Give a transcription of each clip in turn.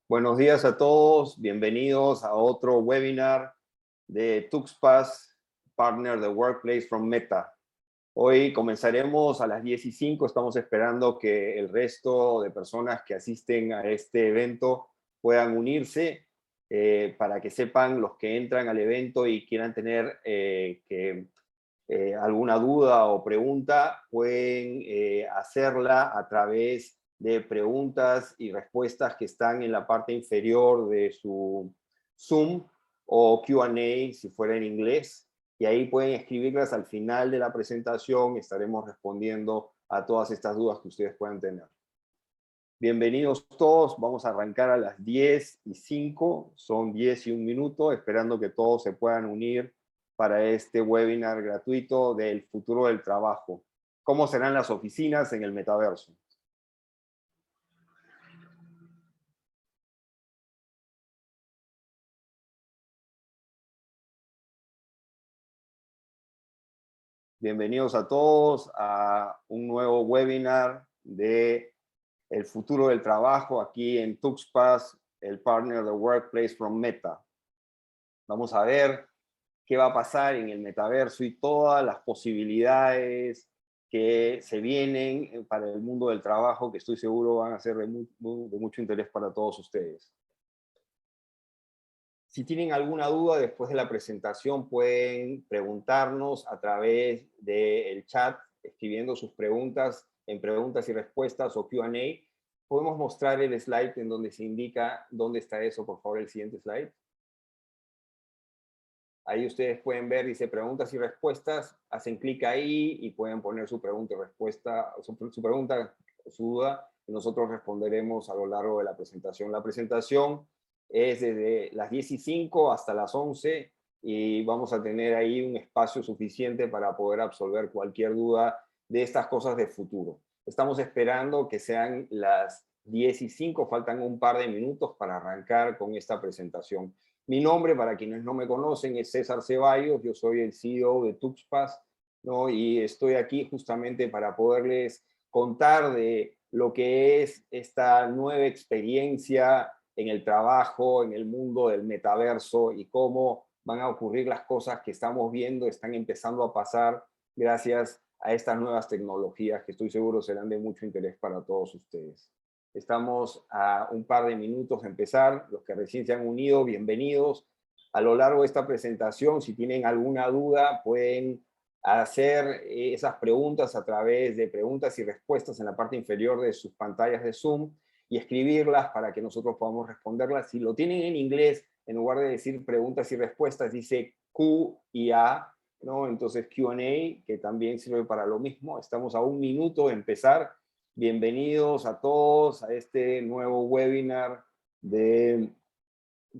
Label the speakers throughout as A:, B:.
A: Buenos días a todos, bienvenidos a otro webinar de TuxPass, Partner the Workplace from Meta. Hoy comenzaremos a las 10:05, estamos esperando que el resto de personas que asisten a este evento puedan unirse para que sepan los que entran al evento y quieran tener alguna duda o pregunta, pueden hacerla a través de preguntas y respuestas que están en la parte inferior de su Zoom o Q&A si fuera en inglés. Y ahí pueden escribirlas al final de la presentación. Estaremos respondiendo a todas estas dudas que ustedes puedan tener. Bienvenidos todos. Vamos a arrancar a las 10:05. Son 10:01, esperando que todos se puedan unir para este webinar gratuito del futuro del trabajo. ¿Cómo serán las oficinas en el metaverso? Bienvenidos a todos a un nuevo webinar de el futuro del trabajo aquí en TuxPass, el Partner the Workplace from Meta. Vamos a ver qué va a pasar en el metaverso y todas las posibilidades que se vienen para el mundo del trabajo, que estoy seguro van a ser de mucho interés para todos ustedes. Si tienen alguna duda después de la presentación, pueden preguntarnos a través del chat, escribiendo sus preguntas en preguntas y respuestas o Q&A. Podemos mostrar el slide en donde se indica dónde está eso, por favor, el siguiente slide. Ahí ustedes pueden ver, dice preguntas y respuestas, hacen clic ahí y pueden poner su pregunta y respuesta, su pregunta, su duda, y nosotros responderemos a lo largo de la presentación. La presentación es desde las 10:05 hasta las 11 y vamos a tener ahí un espacio suficiente para poder absolver cualquier duda de estas cosas de futuro. Estamos esperando que sean las 10:05, faltan un par de minutos para arrancar con esta presentación. Mi nombre, para quienes no me conocen, es César Ceballos, yo soy el CEO de TuxPass, ¿no? Y estoy aquí justamente para poderles contar de lo que es esta nueva experiencia en el trabajo, en el mundo del metaverso y cómo van a ocurrir las cosas que estamos viendo, están empezando a pasar gracias a estas nuevas tecnologías que estoy seguro serán de mucho interés para todos ustedes. Estamos a un par de minutos de empezar. Los que recién se han unido, bienvenidos. A lo largo de esta presentación, si tienen alguna duda, pueden hacer esas preguntas a través de preguntas y respuestas en la parte inferior de sus pantallas de Zoom y escribirlas para que nosotros podamos responderlas. Si lo tienen en inglés, en lugar de decir preguntas y respuestas, dice Q y A, ¿no? Entonces Q&A, que también sirve para lo mismo. Estamos a un minuto de empezar. Bienvenidos a todos a este nuevo webinar de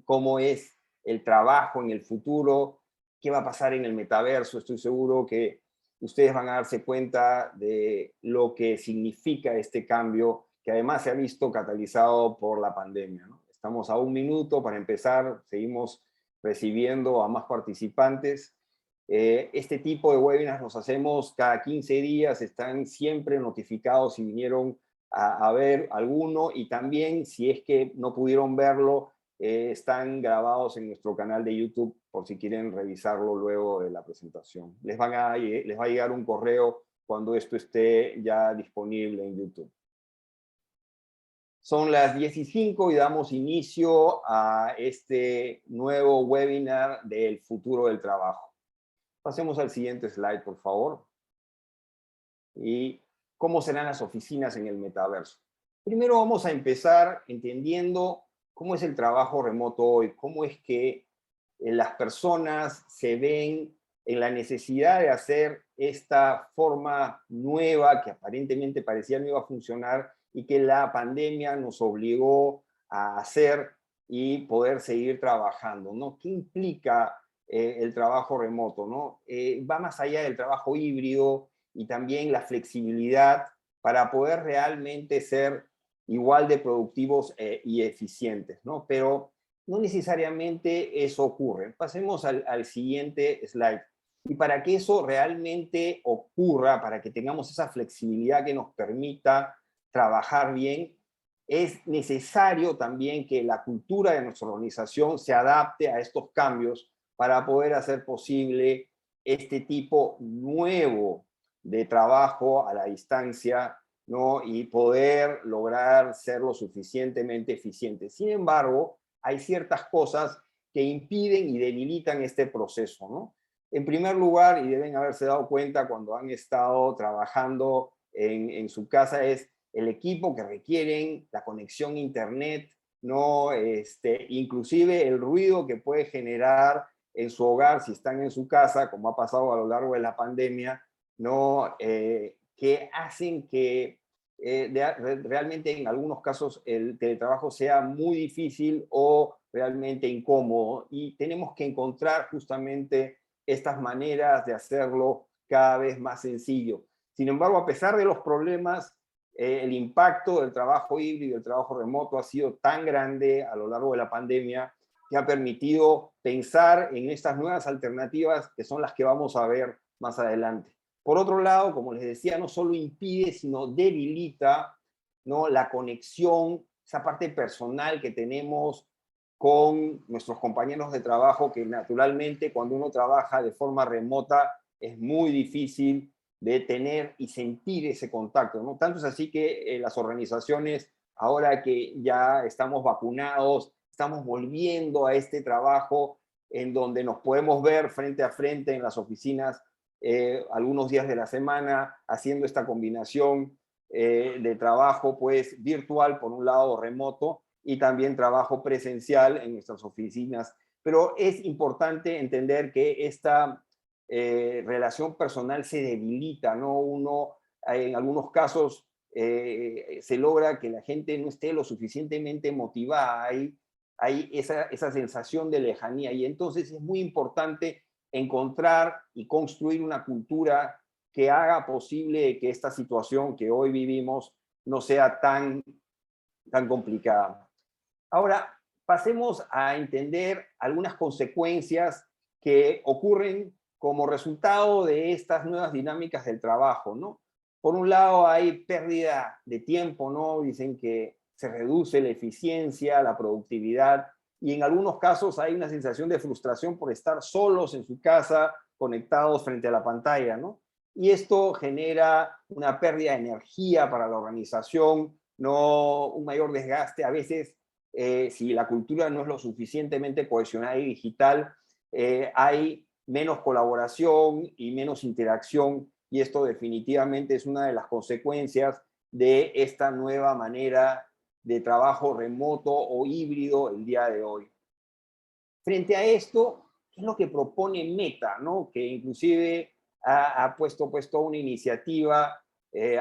A: cómo es el trabajo en el futuro, qué va a pasar en el metaverso. Estoy seguro que ustedes van a darse cuenta de lo que significa este cambio, que además se ha visto catalizado por la pandemia, ¿no? Estamos a un minuto para empezar, seguimos recibiendo a más participantes. Este tipo de webinars los hacemos cada 15 días, están siempre notificados si vinieron a ver alguno y también si es que no pudieron verlo, están grabados en nuestro canal de YouTube por si quieren revisarlo luego de la presentación. Les va a llegar un correo cuando esto esté ya disponible en YouTube. Son las 10:05 y damos inicio a este nuevo webinar del futuro del trabajo. Pasemos al siguiente slide, por favor. ¿Y cómo serán las oficinas en el metaverso? Primero vamos a empezar entendiendo cómo es el trabajo remoto hoy, cómo es que las personas se ven en la necesidad de hacer esta forma nueva que aparentemente parecía no iba a funcionar y que la pandemia nos obligó a hacer y poder seguir trabajando, ¿no? ¿Qué implica el trabajo remoto, ¿no? Va más allá del trabajo híbrido y también la flexibilidad para poder realmente ser igual de productivos y eficientes, ¿no? Pero no necesariamente eso ocurre. Pasemos al siguiente slide. Y para que eso realmente ocurra, para que tengamos esa flexibilidad que nos permita trabajar bien, es necesario también que la cultura de nuestra organización se adapte a estos cambios para poder hacer posible este tipo nuevo de trabajo a la distancia, ¿no? Y poder lograr ser lo suficientemente eficiente. Sin embargo, hay ciertas cosas que impiden y debilitan este proceso, ¿no? En primer lugar, y deben haberse dado cuenta cuando han estado trabajando en su casa, es el equipo que requieren, la conexión a internet, ¿no? Inclusive el ruido que puede generar en su hogar si están en su casa, como ha pasado a lo largo de la pandemia, ¿no? Que hacen que realmente en algunos casos el teletrabajo sea muy difícil o realmente incómodo, y tenemos que encontrar justamente estas maneras de hacerlo cada vez más sencillo. Sin embargo, a pesar de los problemas, el impacto del trabajo híbrido, el trabajo remoto ha sido tan grande a lo largo de la pandemia que ha permitido pensar en estas nuevas alternativas que son las que vamos a ver más adelante. Por otro lado, como les decía, no solo impide, sino debilita, ¿no?, la conexión, esa parte personal que tenemos con nuestros compañeros de trabajo, que naturalmente cuando uno trabaja de forma remota es muy difícil de tener y sentir ese contacto, ¿no? Tanto es así que las organizaciones, ahora que ya estamos vacunados, estamos volviendo a este trabajo en donde nos podemos ver frente a frente en las oficinas algunos días de la semana, haciendo esta combinación de trabajo pues virtual, por un lado remoto, y también trabajo presencial en nuestras oficinas. Pero es importante entender que esta relación personal se debilita, ¿no? Uno, en algunos casos, se logra que la gente no esté lo suficientemente motivada, hay esa sensación de lejanía, y entonces es muy importante encontrar y construir una cultura que haga posible que esta situación que hoy vivimos no sea tan complicada. Ahora, pasemos a entender algunas consecuencias que ocurren como resultado de estas nuevas dinámicas del trabajo, ¿no? Por un lado, hay pérdida de tiempo, ¿no? Dicen que se reduce la eficiencia, la productividad, y en algunos casos hay una sensación de frustración por estar solos en su casa, conectados frente a la pantalla, ¿no? Y esto genera una pérdida de energía para la organización, no un mayor desgaste, a veces si la cultura no es lo suficientemente cohesionada y digital, hay menos colaboración y menos interacción, y esto definitivamente es una de las consecuencias de esta nueva manera de trabajo remoto o híbrido el día de hoy. Frente a esto, ¿qué es lo que propone Meta, ¿no? Que inclusive ha puesto una iniciativa,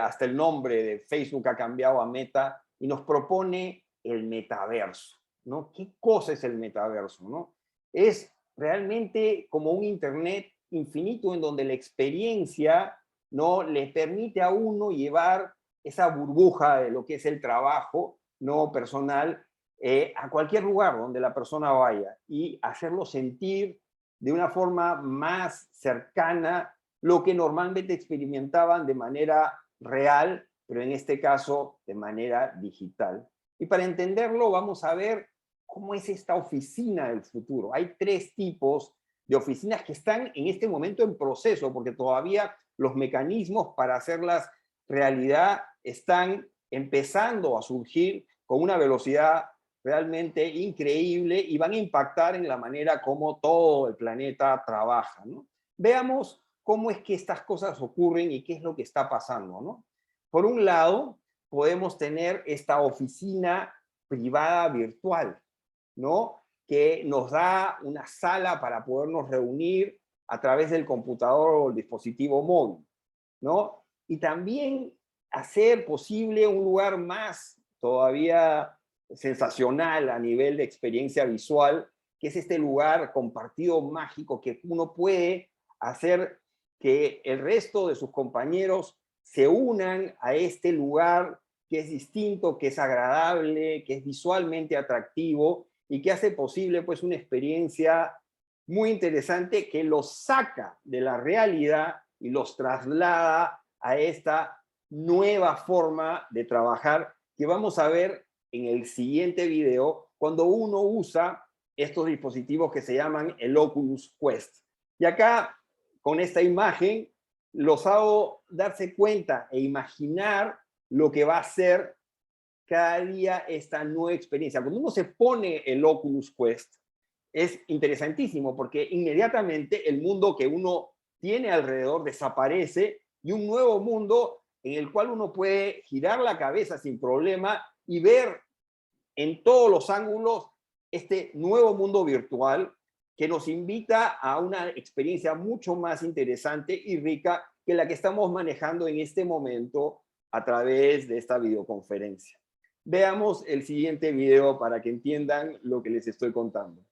A: hasta el nombre de Facebook ha cambiado a Meta, y nos propone el metaverso, ¿no? ¿Qué cosa es el metaverso, no? Es realmente como un Internet infinito en donde la experiencia, ¿no?, le permite a uno llevar esa burbuja de lo que es el trabajo, no personal, a cualquier lugar donde la persona vaya, y hacerlo sentir de una forma más cercana lo que normalmente experimentaban de manera real, pero en este caso de manera digital. Y para entenderlo vamos a ver cómo es esta oficina del futuro. Hay tres tipos de oficinas que están en este momento en proceso, porque todavía los mecanismos para hacerlas realidad están empezando a surgir con una velocidad realmente increíble, y van a impactar en la manera como todo el planeta trabaja, ¿no? Veamos cómo es que estas cosas ocurren y qué es lo que está pasando, ¿no? Por un lado, podemos tener esta oficina privada virtual, ¿no? Que nos da una sala para podernos reunir a través del computador o el dispositivo móvil, ¿no? Y también hacer posible un lugar más todavía sensacional a nivel de experiencia visual, que es este lugar compartido mágico que uno puede hacer que el resto de sus compañeros se unan a este lugar que es distinto, que es agradable, que es visualmente atractivo y que hace posible pues una experiencia muy interesante que los saca de la realidad y los traslada a esta nueva forma de trabajar que vamos a ver en el siguiente video cuando uno usa estos dispositivos que se llaman el Oculus Quest. Y acá, con esta imagen, los hago darse cuenta e imaginar lo que va a ser cada día esta nueva experiencia. Cuando uno se pone el Oculus Quest, es interesantísimo porque inmediatamente el mundo que uno tiene alrededor desaparece y un nuevo mundo en el cual uno puede girar la cabeza sin problema y ver en todos los ángulos este nuevo mundo virtual que nos invita a una experiencia mucho más interesante y rica que la que estamos manejando en este momento a través de esta videoconferencia. Veamos el siguiente video para que entiendan lo que les estoy contando.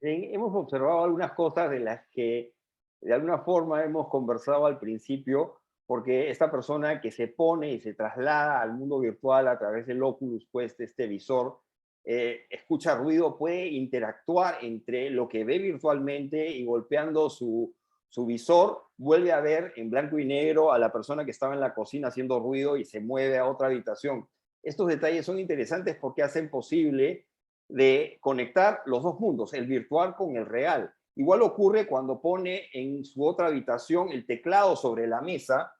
A: Hemos observado algunas cosas de las que de alguna forma hemos conversado al principio, porque esta persona que se pone y se traslada al mundo virtual a través del Oculus Quest, este visor, escucha ruido, puede interactuar entre lo que ve virtualmente y golpeando su visor, vuelve a ver en blanco y negro a la persona que estaba en la cocina haciendo ruido y se mueve a otra habitación. Estos detalles son interesantes porque hacen posible de conectar los dos mundos, el virtual con el real. Igual ocurre cuando pone en su otra habitación el teclado sobre la mesa,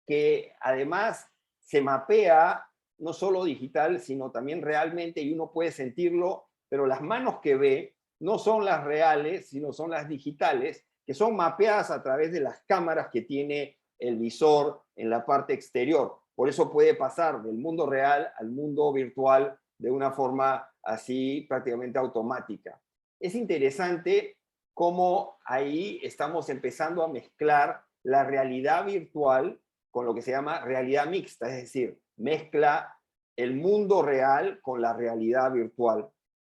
A: que además se mapea no solo digital, sino también realmente, y uno puede sentirlo, pero las manos que ve no son las reales, sino son las digitales, que son mapeadas a través de las cámaras que tiene el visor en la parte exterior. Por eso puede pasar del mundo real al mundo virtual de una forma así prácticamente automática. Es interesante cómo ahí estamos empezando a mezclar la realidad virtual con lo que se llama realidad mixta, es decir, mezcla el mundo real con la realidad virtual.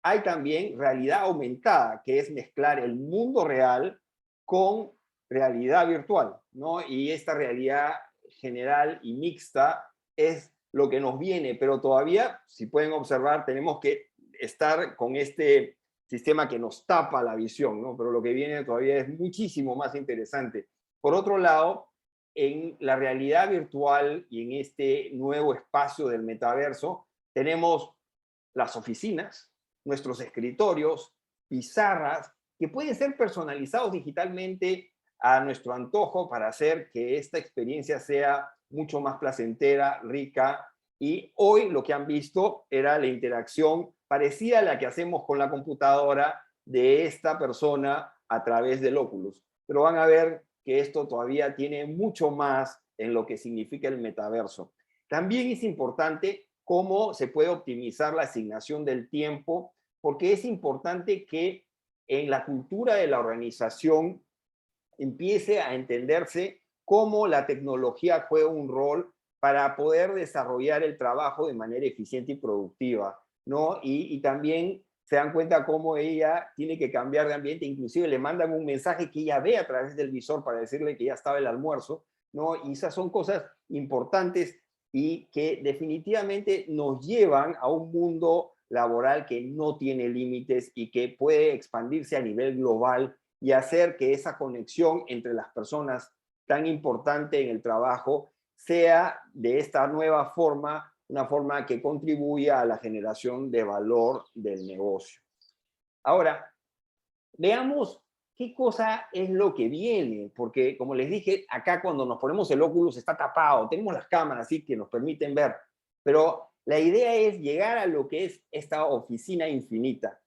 A: Hay también realidad aumentada, que es mezclar el mundo real con realidad virtual, ¿no? Y esta realidad general y mixta es lo que nos viene, pero todavía, si pueden observar, tenemos que estar con este sistema que nos tapa la visión, ¿no? Pero lo que viene todavía es muchísimo más interesante. Por otro lado, en la realidad virtual y en este nuevo espacio del metaverso, tenemos las oficinas, nuestros escritorios, pizarras, que pueden ser personalizados digitalmente a nuestro antojo para hacer que esta experiencia sea mucho más placentera, rica, y hoy lo que han visto era la interacción parecida a la que hacemos con la computadora de esta persona a través del Oculus. Pero van a ver que esto todavía tiene mucho más en lo que significa el metaverso. También es importante cómo se puede optimizar la asignación del tiempo, porque es importante que en la cultura de la organización empiece a entenderse cómo la tecnología juega un rol para poder desarrollar el trabajo de manera eficiente y productiva, ¿no? Y también se dan cuenta cómo ella tiene que cambiar de ambiente, inclusive le mandan un mensaje que ella ve a través del visor para decirle que ya estaba el almuerzo, ¿no? Y esas son cosas importantes y que definitivamente nos llevan a un mundo laboral que no tiene límites y que puede expandirse a nivel global y hacer que esa conexión entre las personas tan importante en el trabajo sea de esta nueva forma, una forma que contribuya a la generación de valor del negocio. Ahora, veamos qué cosa es lo que viene, porque como les dije, acá cuando nos ponemos el Oculus está tapado, tenemos las cámaras así que nos permiten ver, pero la idea es llegar a lo que es esta oficina infinita.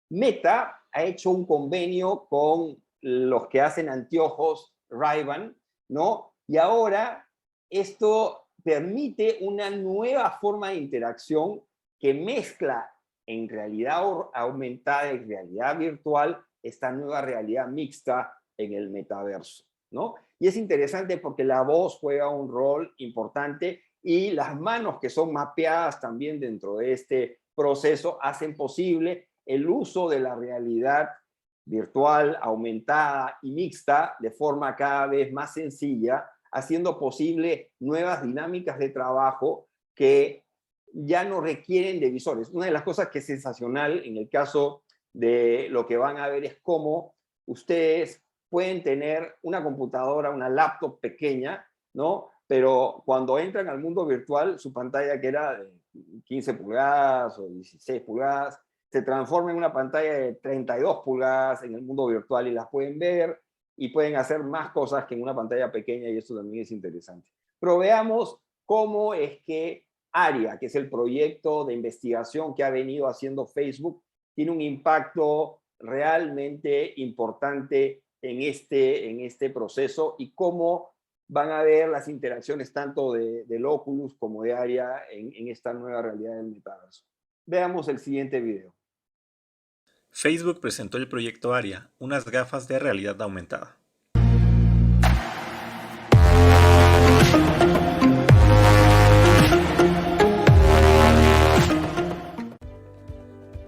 A: Meta ha hecho un convenio con los que hacen anteojos Ray-Ban, ¿no? Y ahora esto permite una nueva forma de interacción que mezcla en realidad aumentada y realidad virtual esta nueva realidad mixta en el metaverso, ¿no? Y es interesante porque la voz juega un rol importante y las manos que son mapeadas también dentro de este proceso hacen posible el uso de la realidad virtual, aumentada y mixta de forma cada vez más sencilla, haciendo posible nuevas dinámicas de trabajo que ya no requieren de visores. Una de las cosas que es sensacional en el caso de lo que van a ver es cómo ustedes pueden tener una computadora, una laptop pequeña, ¿no? Pero cuando entran al mundo virtual, su pantalla que era de 15 pulgadas o 16 pulgadas, se transforma en una pantalla de 32 pulgadas en el mundo virtual y las pueden ver y pueden hacer más cosas que en una pantalla pequeña y esto también es interesante. Pero veamos cómo es que ARIA, que es el proyecto de investigación que ha venido haciendo Facebook, tiene un impacto realmente importante en este proceso y cómo van a ver las interacciones tanto del Oculus como de ARIA en esta nueva realidad del metaverso. Veamos el siguiente video.
B: Facebook presentó el proyecto ARIA, unas gafas de realidad aumentada.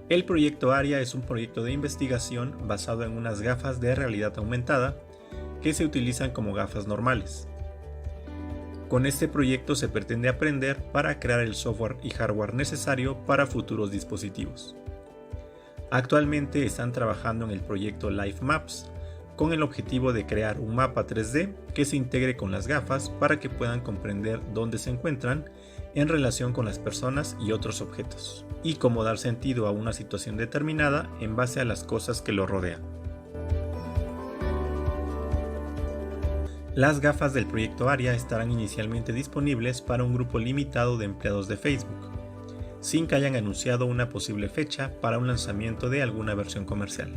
B: El proyecto ARIA es un proyecto de investigación basado en unas gafas de realidad aumentada que se utilizan como gafas normales. Con este proyecto se pretende aprender para crear el software y hardware necesario para futuros dispositivos. Actualmente están trabajando en el proyecto Life Maps, con el objetivo de crear un mapa 3D que se integre con las gafas para que puedan comprender dónde se encuentran en relación con las personas y otros objetos, y cómo dar sentido a una situación determinada en base a las cosas que lo rodean. Las gafas del proyecto ARIA estarán inicialmente disponibles para un grupo limitado de empleados de Facebook, sin que hayan anunciado una posible fecha para un lanzamiento de alguna versión comercial.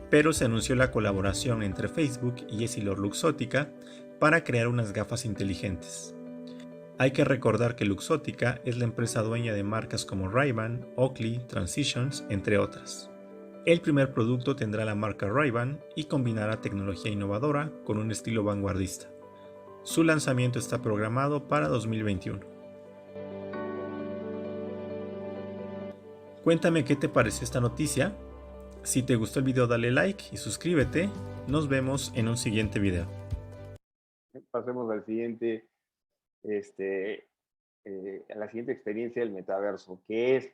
B: Pero se anunció la colaboración entre Facebook y EssilorLuxottica para crear unas gafas inteligentes. Hay que recordar que Luxottica es la empresa dueña de marcas como Ray-Ban, Oakley, Transitions, entre otras. El primer producto tendrá la marca Ray-Ban y combinará tecnología innovadora con un estilo vanguardista. Su lanzamiento está programado para 2021. Cuéntame qué te pareció esta noticia. Si te gustó el video dale like y suscríbete. Nos vemos en un siguiente video.
A: Pasemos al siguiente, a la siguiente experiencia del metaverso, que es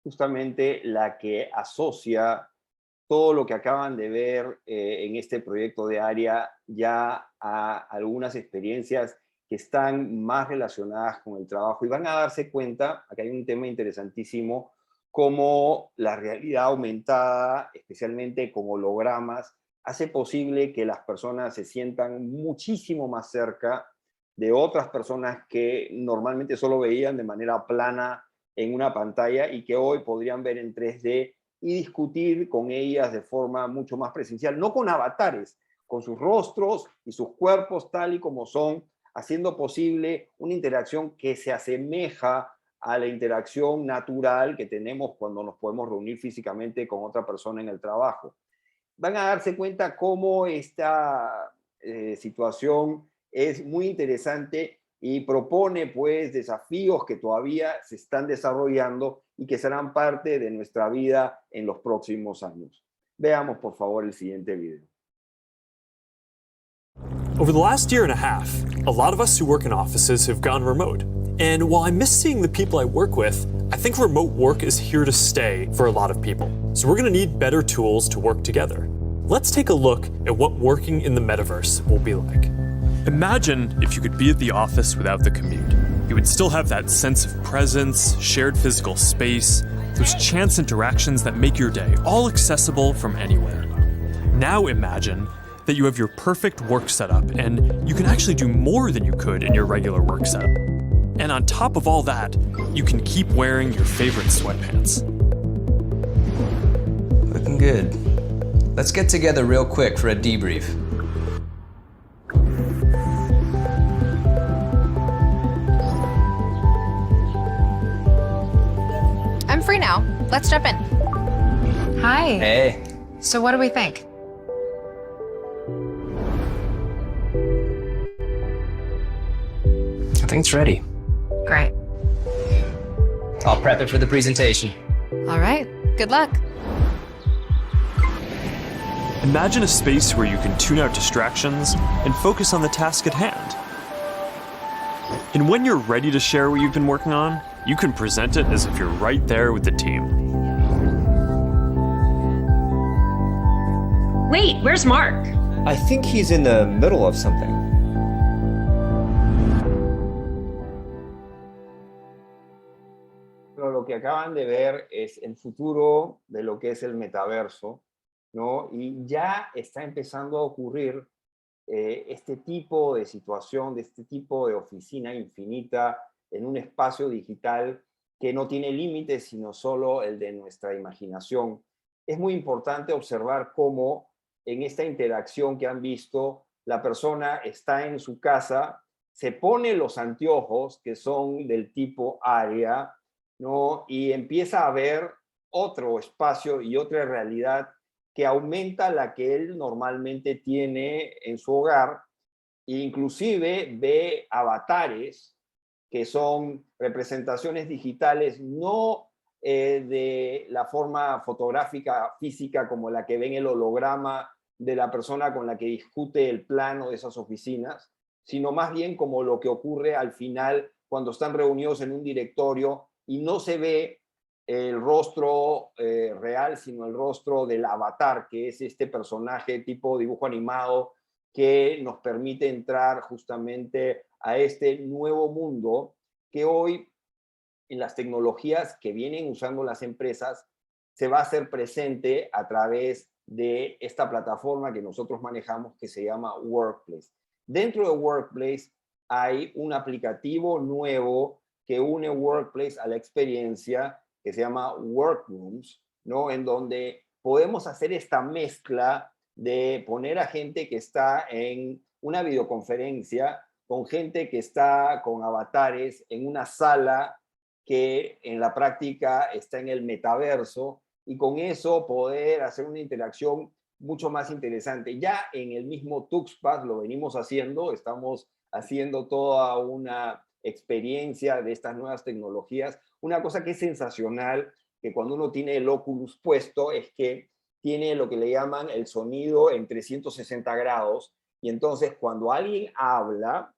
A: justamente la que asocia todo lo que acaban de ver en este proyecto de ARIA ya a algunas experiencias que están más relacionadas con el trabajo y van a darse cuenta, acá hay un tema interesantísimo, cómo la realidad aumentada, especialmente con hologramas, hace posible que las personas se sientan muchísimo más cerca de otras personas que normalmente solo veían de manera plana en una pantalla y que hoy podrían ver en 3D y discutir con ellas de forma mucho más presencial, no con avatares, con sus rostros y sus cuerpos tal y como son, haciendo posible una interacción que se asemeja a la interacción natural que tenemos cuando nos podemos reunir físicamente con otra persona en el trabajo. Van a darse cuenta cómo esta situación es muy interesante y propone pues desafíos que todavía se están desarrollando y que serán parte de nuestra vida en los próximos años. Veamos por favor el siguiente video.
C: Over the last year and a half, a lot of us who work in offices have gone remote. And while I miss seeing the people I work with, I think remote work is here to stay for a lot of people. So we're going to need better tools to work together. Let's take a look at what working in the metaverse will be like. Imagine if you could be at the office without the commute. You would still have that sense of presence, shared physical space, those chance interactions that make your day all accessible from anywhere. Now imagine that you have your perfect work setup and you can actually do more than you could in your regular work setup. And on top of all that, you can keep wearing your favorite sweatpants.
D: Looking good. Let's get together real quick for a debrief.
E: I'm free now. Let's jump in.
F: Hi.
D: Hey.
F: So what do we think?
D: I think it's ready.
F: Great.
D: I'll prep it for the presentation.
E: All right. Good luck.
C: Imagine a space where you can tune out distractions and focus on the task at hand. And when you're ready to share what you've been working on, you can present it as if you're right there with the team.
G: Wait, where's Mark?
H: I think he's in the middle of something.
A: Pero lo que acaban de ver es el futuro de lo que es el metaverso, ¿no? Y ya está empezando a ocurrir este tipo de situación, de este tipo de oficina infinita en un espacio digital que no tiene límites, sino solo el de nuestra imaginación. Es muy importante observar cómo en esta interacción que han visto, la persona está en su casa, se pone los anteojos que son del tipo área, ¿no? Y empieza a ver otro espacio y otra realidad que aumenta la que él normalmente tiene en su hogar, e inclusive ve avatares que son representaciones digitales, no de la forma fotográfica física como la que ven el holograma de la persona con la que discute el plano de esas oficinas, sino más bien como lo que ocurre al final cuando están reunidos en un directorio y no se ve el rostro real, sino el rostro del avatar, que es este personaje tipo dibujo animado que nos permite entrar justamente a este nuevo mundo que hoy en las tecnologías que vienen usando las empresas se va a hacer presente a través de esta plataforma que nosotros manejamos que se llama Workplace. Dentro de Workplace hay un aplicativo nuevo que une Workplace a la experiencia que se llama Workrooms, ¿no? En donde podemos hacer esta mezcla de poner a gente que está en una videoconferencia con gente que está con avatares en una sala que en la práctica está en el metaverso, y con eso poder hacer una interacción mucho más interesante. Ya en el mismo Tuxpas lo venimos haciendo, estamos haciendo toda una experiencia de estas nuevas tecnologías. Una cosa que es sensacional, que cuando uno tiene el Oculus puesto, es que tiene lo que le llaman el sonido en 360 grados, y entonces cuando alguien habla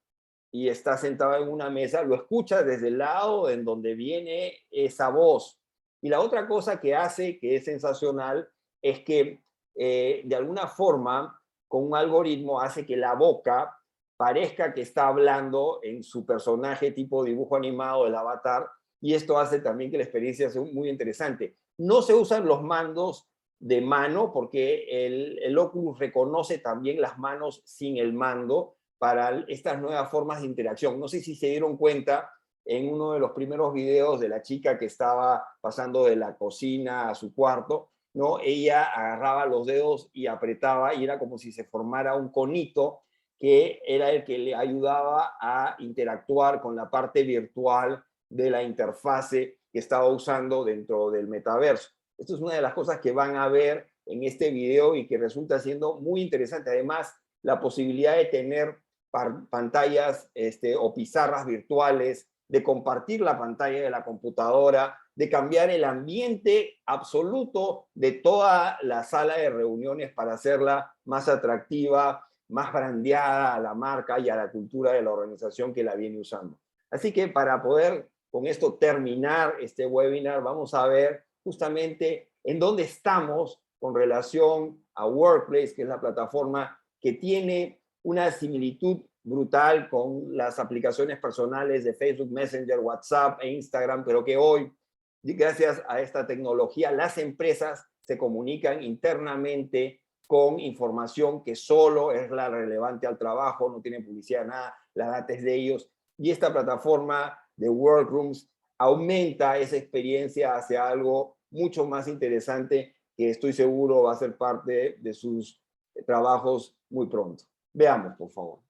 A: y está sentado en una mesa, lo escucha desde el lado en donde viene esa voz. Y la otra cosa que hace, que es sensacional, es que de alguna forma, con un algoritmo, hace que la boca parezca que está hablando en su personaje tipo dibujo animado del avatar, y esto hace también que la experiencia sea muy interesante. No se usan los mandos de mano, porque el Oculus reconoce también las manos sin el mando para estas nuevas formas de interacción. No sé si se dieron cuenta en uno de los primeros videos de la chica que estaba pasando de la cocina a su cuarto, ¿no? Ella agarraba los dedos y apretaba, y era como si se formara un conito que era el que le ayudaba a interactuar con la parte virtual de la interfase que estaba usando dentro del metaverso. Esto es una de las cosas que van a ver en este video y que resulta siendo muy interesante. Además, la posibilidad de tener pantallas o pizarras virtuales, de compartir la pantalla de la computadora, de cambiar el ambiente absoluto de toda la sala de reuniones para hacerla más atractiva, más brandeada a la marca y a la cultura de la organización que la viene usando. Así que para poder con esto terminar este webinar, vamos a ver justamente en dónde estamos con relación a Workplace, que es la plataforma que tiene una similitud brutal con las aplicaciones personales de Facebook Messenger, WhatsApp e Instagram, pero que hoy, gracias a esta tecnología, las empresas se comunican internamente con información que solo es la relevante al trabajo, no tiene publicidad, nada, la data es de ellos. Y esta plataforma de Workrooms aumenta esa experiencia hacia algo mucho más interesante que estoy seguro va a ser parte de sus trabajos muy pronto. Veamos, por favor.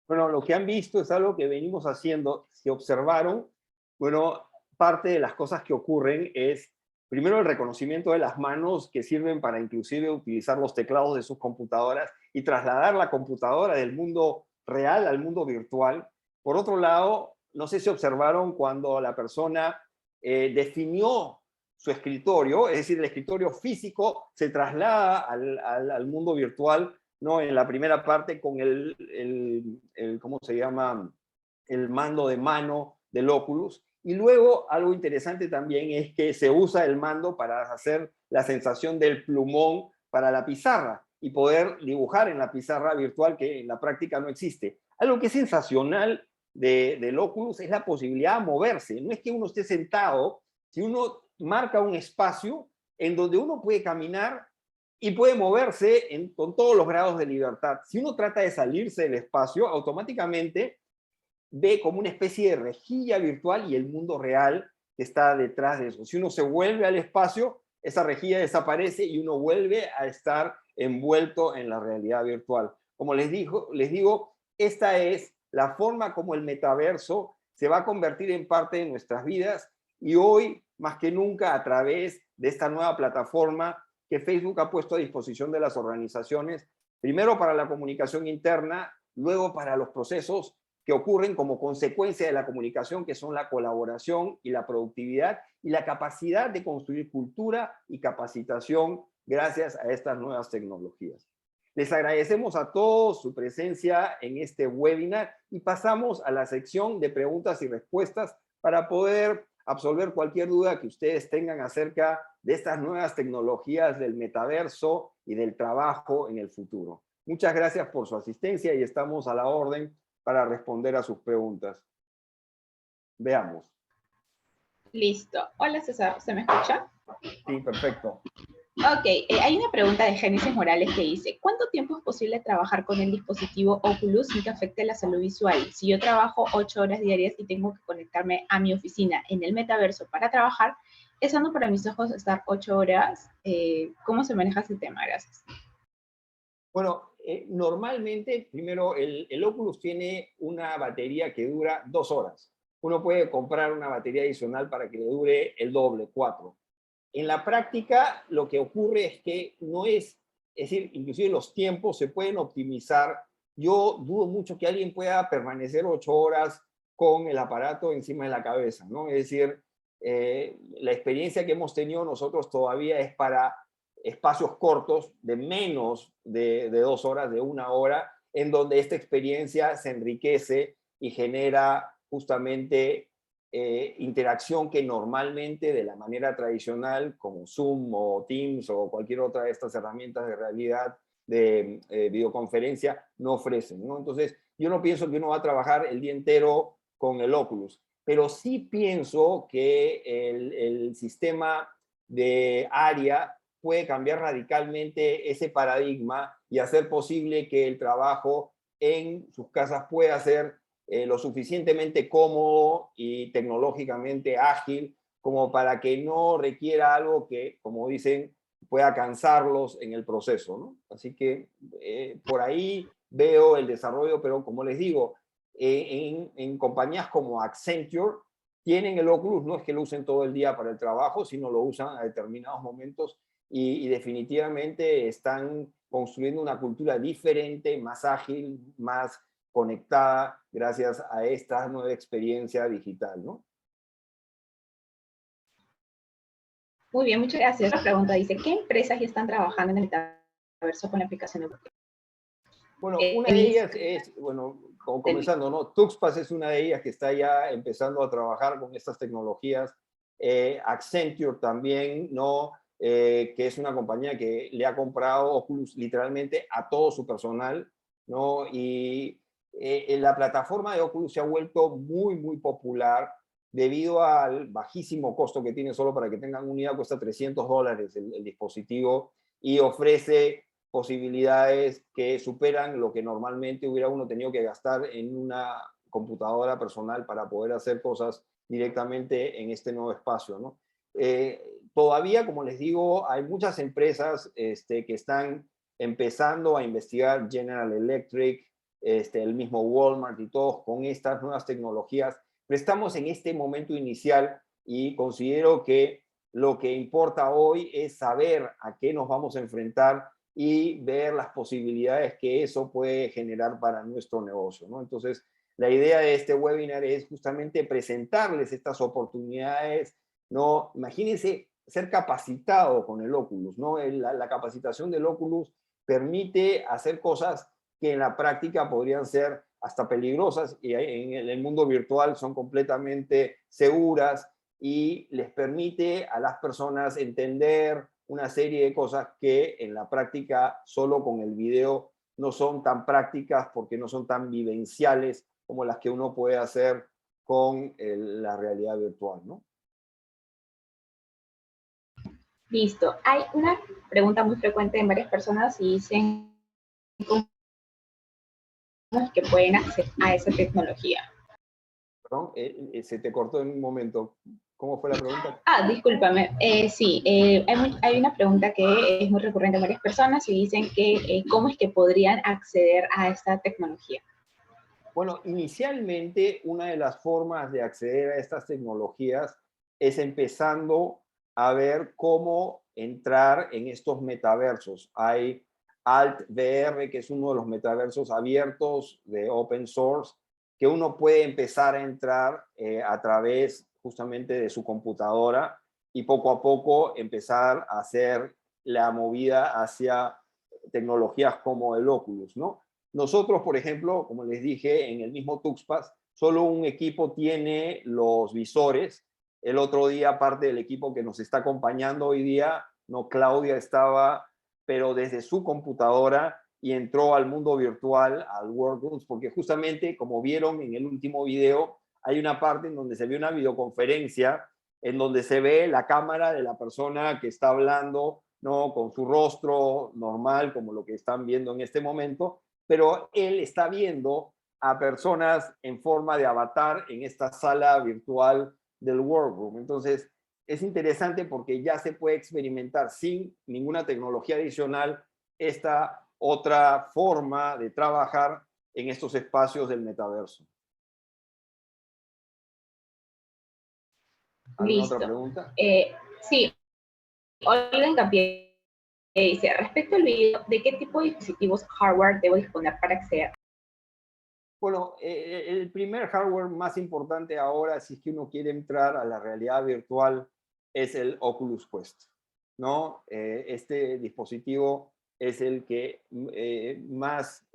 A: Bueno, lo que han visto es algo que venimos haciendo. Si observaron, bueno, parte de las cosas que ocurren es, primero, el reconocimiento de las manos que sirven para inclusive utilizar los teclados de sus computadoras y trasladar la computadora del mundo real al mundo virtual. Por otro lado, no sé si observaron cuando la persona definió su escritorio, es decir, el escritorio físico se traslada al mundo virtual, ¿no? En la primera parte con ¿cómo se llama? El mando de mano del Oculus. Y luego algo interesante también es que se usa el mando para hacer la sensación del plumón para la pizarra y poder dibujar en la pizarra virtual que en la práctica no existe. Algo que es sensacional del Oculus es la posibilidad de moverse. No es que uno esté sentado, si uno marca un espacio en donde uno puede caminar y puede moverse con todos los grados de libertad. Si uno trata de salirse del espacio, automáticamente ve como una especie de rejilla virtual y el mundo real que está detrás de eso. Si uno se vuelve al espacio, esa rejilla desaparece y uno vuelve a estar envuelto en la realidad virtual. Como les digo, esta es la forma como el metaverso se va a convertir en parte de nuestras vidas y hoy, más que nunca, a través de esta nueva plataforma que Facebook ha puesto a disposición de las organizaciones, primero para la comunicación interna, luego para los procesos que ocurren como consecuencia de la comunicación, que son la colaboración y la productividad y la capacidad de construir cultura y capacitación gracias a estas nuevas tecnologías. Les agradecemos a todos su presencia en este webinar y pasamos a la sección de preguntas y respuestas para poder absolver cualquier duda que ustedes tengan acerca de estas nuevas tecnologías del metaverso y del trabajo en el futuro. Muchas gracias por su asistencia y estamos a la orden para responder a sus preguntas. Veamos.
G: Listo. Hola César, ¿se me escucha?
A: Sí, perfecto.
G: Ok, hay una pregunta de Génesis Morales que dice, ¿cuánto tiempo es posible trabajar con el dispositivo Oculus sin que afecte la salud visual? Si yo trabajo 8 horas diarias y tengo que conectarme a mi oficina en el metaverso para trabajar, ¿es sano para mis ojos estar 8 horas? ¿Cómo se maneja ese tema? Gracias.
A: Bueno, normalmente, primero, el Oculus tiene una batería que dura 2 horas. Uno puede comprar una batería adicional para que le dure el doble, 4. En la práctica, lo que ocurre es que no es decir, inclusive los tiempos se pueden optimizar. Yo dudo mucho que alguien pueda permanecer 8 horas con el aparato encima de la cabeza, ¿no? Es decir, la experiencia que hemos tenido nosotros todavía es para espacios cortos de menos de 2 horas, de 1 hora, en donde esta experiencia se enriquece y genera justamente interacción que normalmente de la manera tradicional, como Zoom o Teams o cualquier otra de estas herramientas de realidad de videoconferencia, no ofrecen, ¿no? Entonces, yo no pienso que uno va a trabajar el día entero con el Oculus, pero sí pienso que el sistema de área puede cambiar radicalmente ese paradigma y hacer posible que el trabajo en sus casas pueda ser lo suficientemente cómodo y tecnológicamente ágil como para que no requiera algo que, como dicen, pueda cansarlos en el proceso, ¿no? Así que por ahí veo el desarrollo, pero como les digo, en compañías como Accenture tienen el Oculus, no es que lo usen todo el día para el trabajo, sino lo usan a determinados momentos y definitivamente están construyendo una cultura diferente, más ágil, más conectada, gracias a esta nueva experiencia digital, ¿no?
G: Muy bien, muchas gracias. Otra pregunta dice, ¿qué empresas ya están trabajando en el metaverso con la aplicación de...
A: Bueno, una de ellas es, bueno, comenzando, ¿no? Tuxpas es una de ellas que está ya empezando a trabajar con estas tecnologías. Accenture también, ¿no? Que es una compañía que le ha comprado Oculus literalmente a todo su personal, ¿no? Y la plataforma de Oculus se ha vuelto muy, muy popular debido al bajísimo costo que tiene. Solo para que tengan una idea, cuesta $300 el dispositivo y ofrece posibilidades que superan lo que normalmente hubiera uno tenido que gastar en una computadora personal para poder hacer cosas directamente en este nuevo espacio, ¿no? Todavía, como les digo, hay muchas empresas que están empezando a investigar, General Electric, el mismo Walmart y todos con estas nuevas tecnologías, pero estamos en este momento inicial y considero que lo que importa hoy es saber a qué nos vamos a enfrentar y ver las posibilidades que eso puede generar para nuestro negocio, ¿no? Entonces, la idea de este webinar es justamente presentarles estas oportunidades, ¿no? Imagínense ser capacitado con el Oculus, ¿no? La capacitación del Oculus permite hacer cosas que en la práctica podrían ser hasta peligrosas y en el mundo virtual son completamente seguras y les permite a las personas entender una serie de cosas que en la práctica solo con el video no son tan prácticas porque no son tan vivenciales como las que uno puede hacer con la realidad virtual, ¿no?
G: Listo. Hay una pregunta muy frecuente en varias personas y dicen cómo es que pueden acceder a esa tecnología.
A: Perdón, se te cortó en un momento. ¿Cómo fue la pregunta?
G: Discúlpame. Sí, hay una pregunta que es muy recurrente en varias personas y dicen que cómo es que podrían acceder a esta tecnología.
A: Bueno, inicialmente una de las formas de acceder a estas tecnologías es empezando a ver cómo entrar en estos metaversos. Hay AltVR, que es uno de los metaversos abiertos de open source, que uno puede empezar a entrar a través justamente de su computadora y poco a poco empezar a hacer la movida hacia tecnologías como el Oculus, ¿no? Nosotros, por ejemplo, como les dije, en el mismo Tuxpas, solo un equipo tiene los visores. El otro día, parte del equipo que nos está acompañando hoy día, no, Claudia estaba, pero desde su computadora y entró al mundo virtual, al Workrooms, porque justamente, como vieron en el último video, hay una parte en donde se ve una videoconferencia, en donde se ve la cámara de la persona que está hablando, ¿no? Con su rostro normal, como lo que están viendo en este momento, pero él está viendo a personas en forma de avatar en esta sala virtual del Workroom. Entonces, es interesante porque ya se puede experimentar sin ninguna tecnología adicional esta otra forma de trabajar en estos espacios del metaverso. ¿Alguna otra pregunta?
G: Sí, Olga Hincapié dice, respecto al video, ¿de qué tipo de dispositivos hardware debo disponer para acceder?
A: Bueno, el primer hardware más importante ahora, si es que uno quiere entrar a la realidad virtual, es el Oculus Quest, ¿no? Este dispositivo es el que más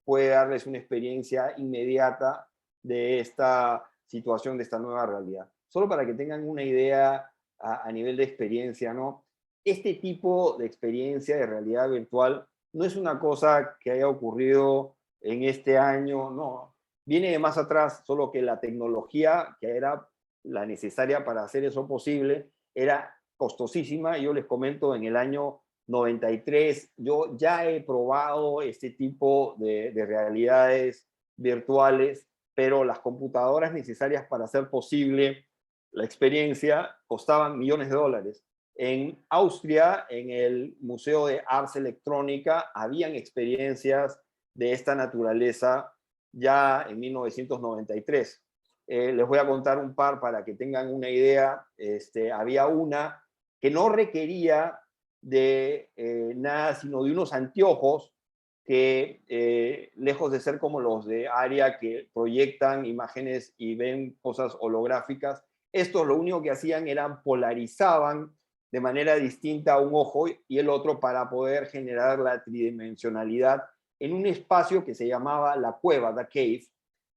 A: puede darles una experiencia inmediata de esta situación, de esta nueva realidad. Solo para que tengan una idea a nivel de experiencia, ¿no? Este tipo de experiencia de realidad virtual no es una cosa que haya ocurrido en este año, no. Viene de más atrás, solo que la tecnología que era la necesaria para hacer eso posible era costosísima. Yo les comento, en el año 93 yo ya he probado este tipo de realidades virtuales, pero las computadoras necesarias para hacer posible la experiencia costaban millones de dólares. En Austria, en el Museo de Ars Electrónica, habían experiencias de esta naturaleza ya en 1993. Les voy a contar un par para que tengan una idea. Había una que no requería de nada, sino de unos anteojos que, lejos de ser como los de ARIA que proyectan imágenes y ven cosas holográficas, estos lo único que hacían era polarizaban de manera distinta un ojo y el otro para poder generar la tridimensionalidad en un espacio que se llamaba la cueva, The Cave,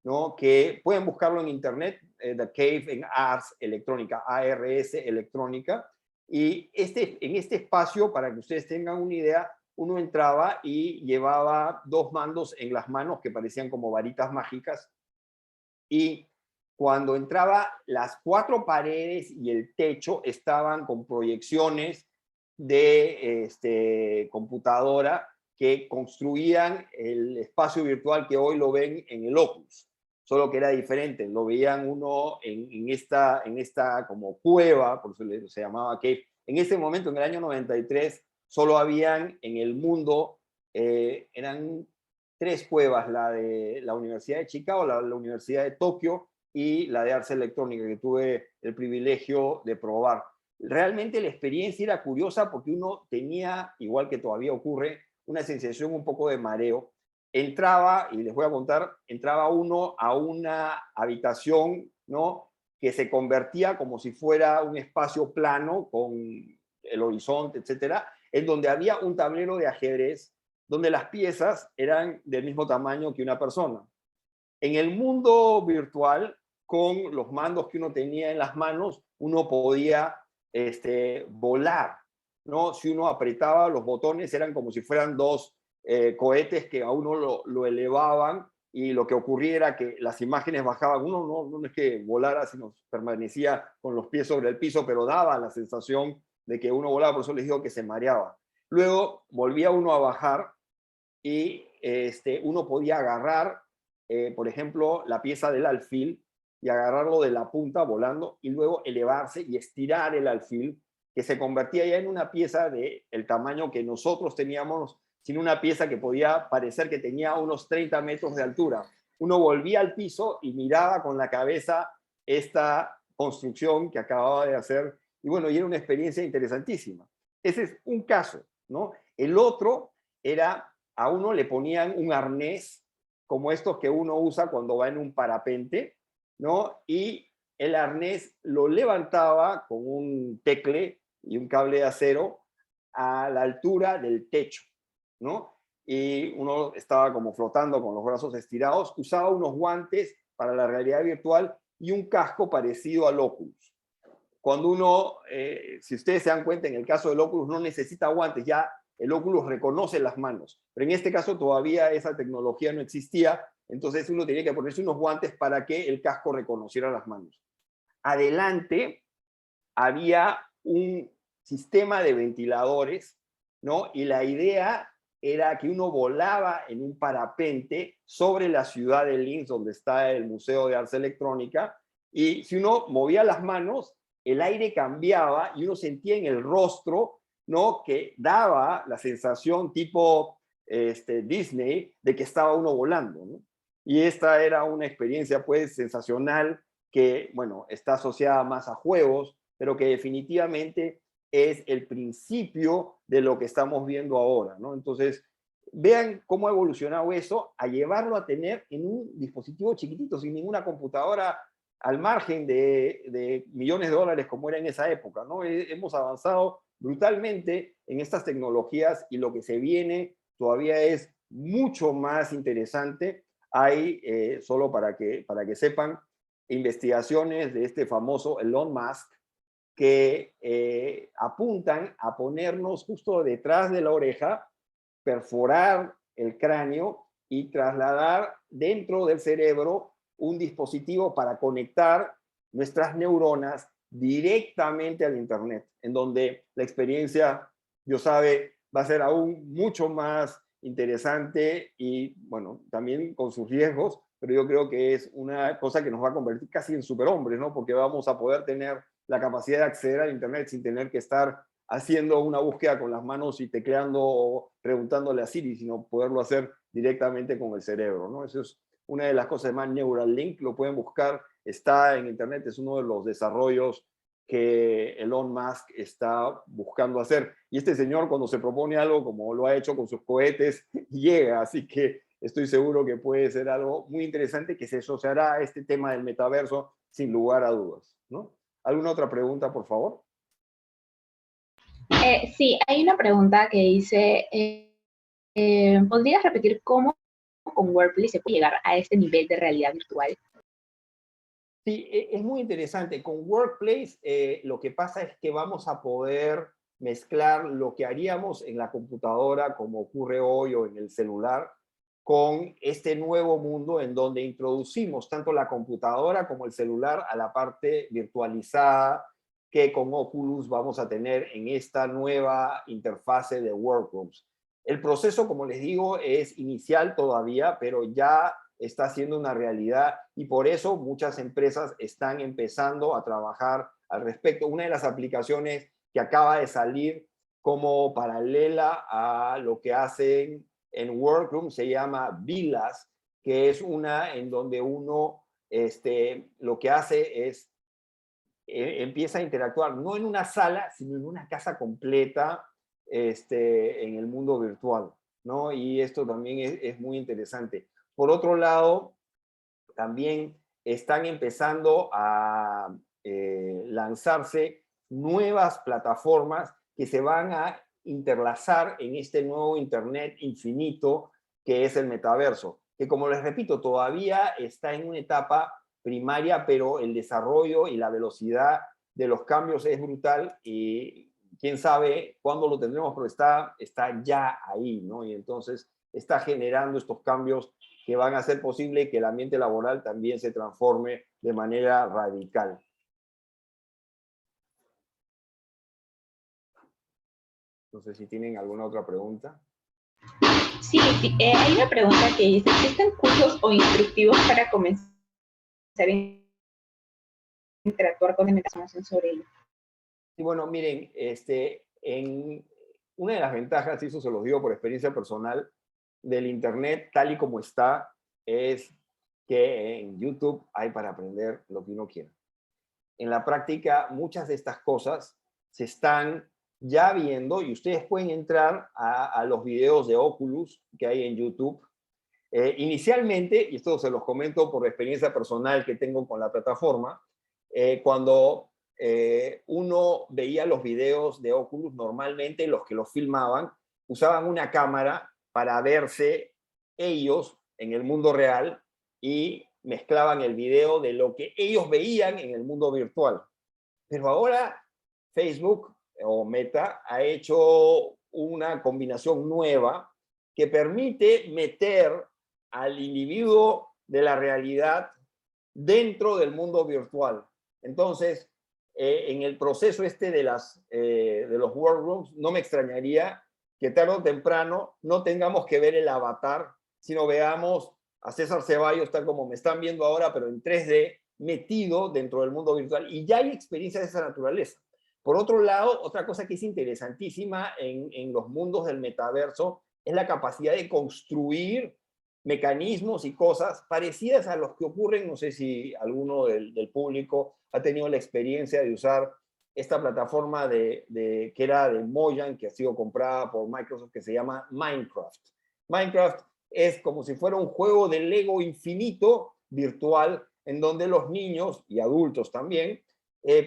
A: ¿no? Que pueden buscarlo en internet, The Cave en Ars Electrónica, ARS Electrónica, y en este espacio, para que ustedes tengan una idea, uno entraba y llevaba dos mandos en las manos que parecían como varitas mágicas, y cuando entraba, las cuatro paredes y el techo estaban con proyecciones de computadora que construían el espacio virtual que hoy lo ven en el Oculus, solo que era diferente. Lo veían uno en esta como cueva, por eso se llamaba Cave. En ese momento, en el año 93, solo habían en el mundo, eran 3 cuevas, la de la Universidad de Chicago, la Universidad de Tokio y la de Ars Electrónica, que tuve el privilegio de probar. Realmente la experiencia era curiosa porque uno tenía, igual que todavía ocurre, una sensación un poco de mareo. Entraba, y les voy a contar, entraba uno a una habitación, ¿no?, que se convertía como si fuera un espacio plano con el horizonte, etcétera, en donde había un tablero de ajedrez donde las piezas eran del mismo tamaño que una persona. En el mundo virtual, con los mandos que uno tenía en las manos, uno podía volar, ¿no? Si uno apretaba los botones, eran como si fueran dos cohetes que a uno lo elevaban, y lo que ocurría era que las imágenes bajaban. Uno no es que volara, sino permanecía con los pies sobre el piso, pero daba la sensación de que uno volaba, por eso les digo que se mareaba. Luego volvía uno a bajar y uno podía agarrar, por ejemplo, la pieza del alfil y agarrarlo de la punta volando y luego elevarse y estirar el alfil, que se convertía ya en una pieza del tamaño que nosotros teníamos, sino una pieza que podía parecer que tenía unos 30 metros de altura. Uno volvía al piso y miraba con la cabeza esta construcción que acababa de hacer, y bueno, y era una experiencia interesantísima. Ese es un caso, ¿no? El otro era, a uno le ponían un arnés como estos que uno usa cuando va en un parapente, ¿no? Y el arnés lo levantaba con un tecle y un cable de acero a la altura del techo, ¿no? Y uno estaba como flotando con los brazos estirados, usaba unos guantes para la realidad virtual y un casco parecido al Oculus. Cuando uno, si ustedes se dan cuenta, en el caso del Oculus no necesita guantes, ya el Oculus reconoce las manos, pero en este caso todavía esa tecnología no existía, entonces uno tenía que ponerse unos guantes para que el casco reconociera las manos. Adelante había un sistema de ventiladores, ¿no? Y la idea era que uno volaba en un parapente sobre la ciudad de Linz, donde está el Museo de Ars Electrónica, y si uno movía las manos, el aire cambiaba y uno sentía en el rostro, ¿no?, que daba la sensación tipo Disney de que estaba uno volando, ¿no? Y esta era una experiencia pues sensacional que, bueno, está asociada más a juegos, pero que definitivamente es el principio de lo que estamos viendo ahora, ¿no? Entonces, vean cómo ha evolucionado eso a llevarlo a tener en un dispositivo chiquitito, sin ninguna computadora al margen de millones de dólares como era en esa época, ¿no? Hemos avanzado brutalmente en estas tecnologías y lo que se viene todavía es mucho más interesante. Hay, solo para que sepan, investigaciones de este famoso Elon Musk que apuntan a ponernos justo detrás de la oreja, perforar el cráneo y trasladar dentro del cerebro un dispositivo para conectar nuestras neuronas directamente al Internet, en donde la experiencia, Dios sabe, va a ser aún mucho más interesante y, bueno, también con sus riesgos, pero yo creo que es una cosa que nos va a convertir casi en superhombres, ¿no? Porque vamos a poder tener la capacidad de acceder al Internet sin tener que estar haciendo una búsqueda con las manos y tecleando o preguntándole a Siri, sino poderlo hacer directamente con el cerebro, ¿no? Eso es una de las cosas más. Neuralink, lo pueden buscar, está en Internet, es uno de los desarrollos que Elon Musk está buscando hacer. Y este señor, cuando se propone algo, como lo ha hecho con sus cohetes, llega, así que estoy seguro que puede ser algo muy interesante que se asociará a este tema del metaverso sin lugar a dudas, ¿no? ¿Alguna otra pregunta, por favor?
G: Sí, hay una pregunta que dice, ¿podrías repetir cómo con Workplace se puede llegar a este nivel de realidad virtual?
A: Sí, es muy interesante. Con Workplace lo que pasa es que vamos a poder mezclar lo que haríamos en la computadora, como ocurre hoy, o en el celular, con este nuevo mundo en donde introducimos tanto la computadora como el celular a la parte virtualizada que con Oculus vamos a tener en esta nueva interfase de Workrooms. El proceso, como les digo, es inicial todavía, pero ya está siendo una realidad y por eso muchas empresas están empezando a trabajar al respecto. Una de las aplicaciones que acaba de salir como paralela a lo que hacen en Workroom se llama Vilas, que es una en donde uno lo que hace es empieza a interactuar no en una sala, sino en una casa completa en el mundo virtual, ¿no? Y esto también es muy interesante. Por otro lado, también están empezando a lanzarse nuevas plataformas que se van a interlazar en este nuevo Internet infinito que es el metaverso, que como les repito, todavía está en una etapa primaria, pero el desarrollo y la velocidad de los cambios es brutal y quién sabe cuándo lo tendremos, pero está ya ahí, ¿no? Y entonces está generando estos cambios que van a hacer posible que el ambiente laboral también se transforme de manera radical. No sé si tienen alguna otra pregunta.
G: Sí, hay una pregunta que dice, ¿existen cursos o instructivos para comenzar a interactuar con la información sobre ello?
A: Y bueno, miren, una de las ventajas, y eso se los digo por experiencia personal, del Internet tal y como está, es que en YouTube hay para aprender lo que uno quiera. En la práctica, muchas de estas cosas se están ya viendo y ustedes pueden entrar a los videos de Oculus que hay en YouTube. Inicialmente, y esto se los comento por experiencia personal que tengo con la plataforma, cuando uno veía los videos de Oculus, normalmente los que los filmaban usaban una cámara para verse ellos en el mundo real y mezclaban el video de lo que ellos veían en el mundo virtual. Pero ahora Facebook o Meta ha hecho una combinación nueva que permite meter al individuo de la realidad dentro del mundo virtual. Entonces, en el proceso de los workrooms, no me extrañaría que tarde o temprano no tengamos que ver el avatar, sino veamos a César Ceballos, tal como me están viendo ahora, pero en 3D, metido dentro del mundo virtual. Y ya hay experiencias de esa naturaleza. Por otro lado, otra cosa que es interesantísima en los mundos del metaverso es la capacidad de construir mecanismos y cosas parecidas a los que ocurren, no sé si alguno del público ha tenido la experiencia de usar esta plataforma que era de Mojang, que ha sido comprada por Microsoft, que se llama Minecraft. Minecraft es como si fuera un juego de Lego infinito virtual, en donde los niños y adultos también